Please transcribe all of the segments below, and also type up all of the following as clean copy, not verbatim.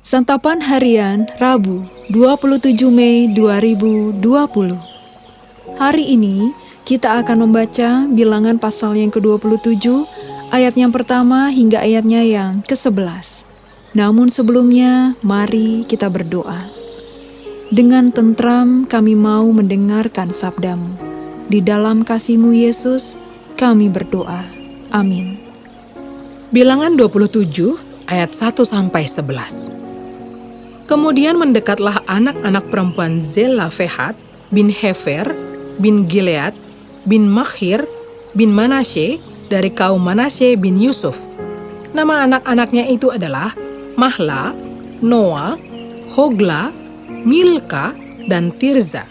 Santapan Harian Rabu 27 Mei 2020. Hari ini kita akan membaca Bilangan pasal yang ke-27, ayat yang pertama hingga ayatnya yang ke-11. Namun sebelumnya, mari kita berdoa. Dengan tentram kami mau mendengarkan sabdamu. Di dalam kasih-Mu Yesus, kami berdoa. Amin. Bilangan 27 ayat 1-11. Kemudian mendekatlah anak-anak perempuan Zelafehat bin Hefer bin Gilead bin Makhir bin Manasye dari kaum Manasye bin Yusuf. Nama anak-anaknya itu adalah Mahla, Noa, Hogla, Milka, dan Tirza.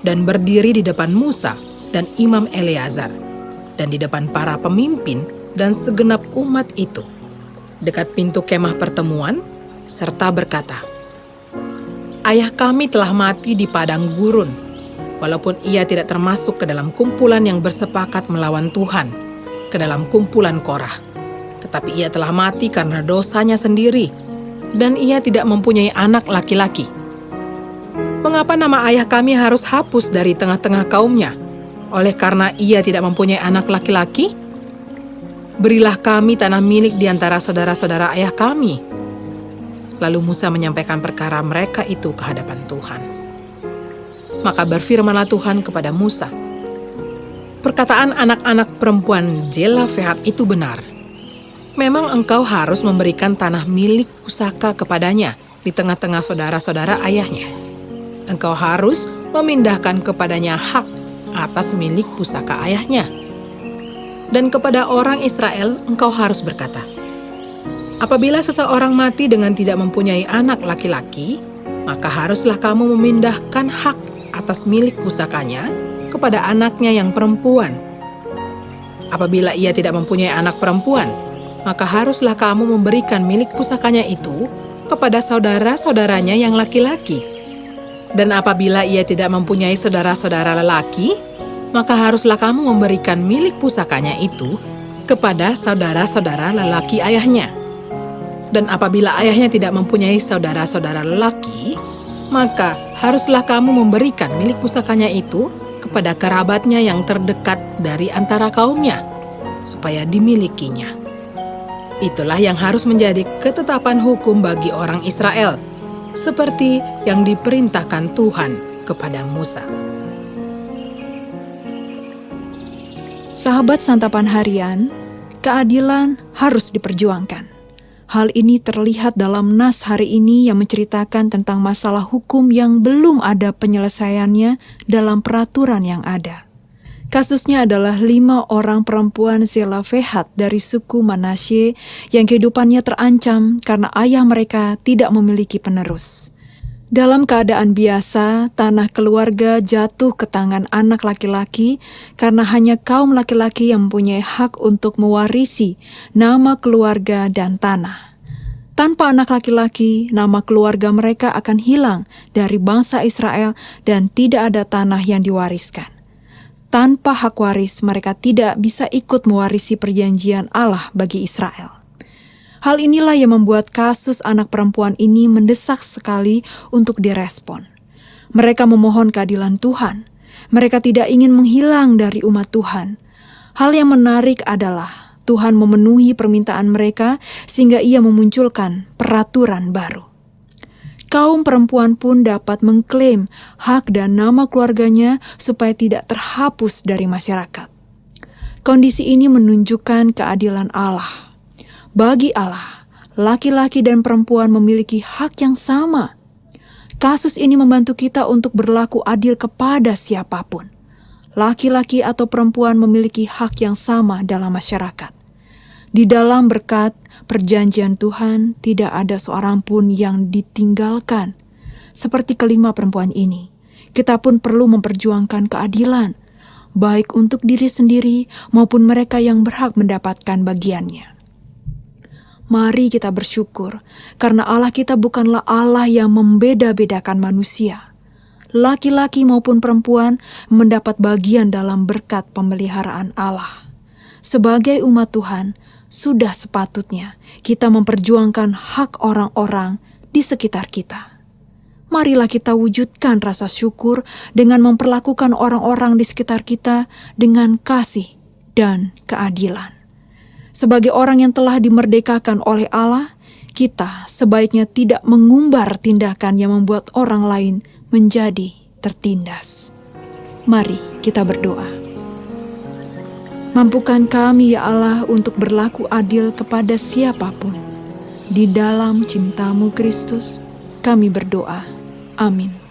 Dan berdiri di depan Musa dan Imam Eleazar, dan di depan para pemimpin dan segenap umat itu, dekat pintu kemah pertemuan, serta berkata, "Ayah kami telah mati di padang gurun, walaupun ia tidak termasuk ke dalam kumpulan yang bersepakat melawan Tuhan, ke dalam kumpulan Korah. Tetapi ia telah mati karena dosanya sendiri, dan ia tidak mempunyai anak laki-laki. Mengapa nama ayah kami harus hapus dari tengah-tengah kaumnya? Oleh karena ia tidak mempunyai anak laki-laki? Berilah kami tanah milik di antara saudara-saudara ayah kami." Lalu Musa menyampaikan perkara mereka itu ke hadapan Tuhan. Maka berfirmanlah Tuhan kepada Musa, "Perkataan anak-anak perempuan Zelafehat itu benar. Memang engkau harus memberikan tanah milik pusaka kepadanya di tengah-tengah saudara-saudara ayahnya. Engkau harus memindahkan kepadanya hak atas milik pusaka ayahnya. Dan kepada orang Israel engkau harus berkata, apabila seseorang mati dengan tidak mempunyai anak laki-laki, maka haruslah kamu memindahkan hak atas milik pusakanya kepada anaknya yang perempuan. Apabila ia tidak mempunyai anak perempuan, maka haruslah kamu memberikan milik pusakanya itu kepada saudara-saudaranya yang laki-laki. Dan apabila ia tidak mempunyai saudara-saudara lelaki, maka haruslah kamu memberikan milik pusakanya itu kepada saudara-saudara lelaki ayahnya. Dan apabila ayahnya tidak mempunyai saudara-saudara lelaki, maka haruslah kamu memberikan milik pusakanya itu kepada kerabatnya yang terdekat dari antara kaumnya, supaya dimilikinya. Itulah yang harus menjadi ketetapan hukum bagi orang Israel, seperti yang diperintahkan Tuhan kepada Musa." Sahabat Santapan Harian, keadilan harus diperjuangkan. Hal ini terlihat dalam nas hari ini yang menceritakan tentang masalah hukum yang belum ada penyelesaiannya dalam peraturan yang ada. Kasusnya adalah 5 orang perempuan Zelafehat dari suku Manasye yang kehidupannya terancam karena ayah mereka tidak memiliki penerus. Dalam keadaan biasa, tanah keluarga jatuh ke tangan anak laki-laki karena hanya kaum laki-laki yang mempunyai hak untuk mewarisi nama keluarga dan tanah. Tanpa anak laki-laki, nama keluarga mereka akan hilang dari bangsa Israel dan tidak ada tanah yang diwariskan. Tanpa hak waris, mereka tidak bisa ikut mewarisi perjanjian Allah bagi Israel. Hal inilah yang membuat kasus anak perempuan ini mendesak sekali untuk direspon. Mereka memohon keadilan Tuhan. Mereka tidak ingin menghilang dari umat Tuhan. Hal yang menarik adalah Tuhan memenuhi permintaan mereka sehingga Ia memunculkan peraturan baru. Kaum perempuan pun dapat mengklaim hak dan nama keluarganya supaya tidak terhapus dari masyarakat. Kondisi ini menunjukkan keadilan Allah. Bagi Allah, laki-laki dan perempuan memiliki hak yang sama. Kasus ini membantu kita untuk berlaku adil kepada siapapun. Laki-laki atau perempuan memiliki hak yang sama dalam masyarakat. Di dalam berkat perjanjian Tuhan, tidak ada seorang pun yang ditinggalkan. Seperti kelima perempuan ini, kita pun perlu memperjuangkan keadilan, baik untuk diri sendiri maupun mereka yang berhak mendapatkan bagiannya. Mari kita bersyukur, karena Allah kita bukanlah Allah yang membeda-bedakan manusia. Laki-laki maupun perempuan mendapat bagian dalam berkat pemeliharaan Allah. Sebagai umat Tuhan, sudah sepatutnya kita memperjuangkan hak orang-orang di sekitar kita. Marilah kita wujudkan rasa syukur dengan memperlakukan orang-orang di sekitar kita dengan kasih dan keadilan. Sebagai orang yang telah dimerdekakan oleh Allah, kita sebaiknya tidak mengumbar tindakan yang membuat orang lain menjadi tertindas. Mari kita berdoa. Mampukan kami ya Allah untuk berlaku adil kepada siapapun. Di dalam cinta-Mu Kristus, kami berdoa. Amin.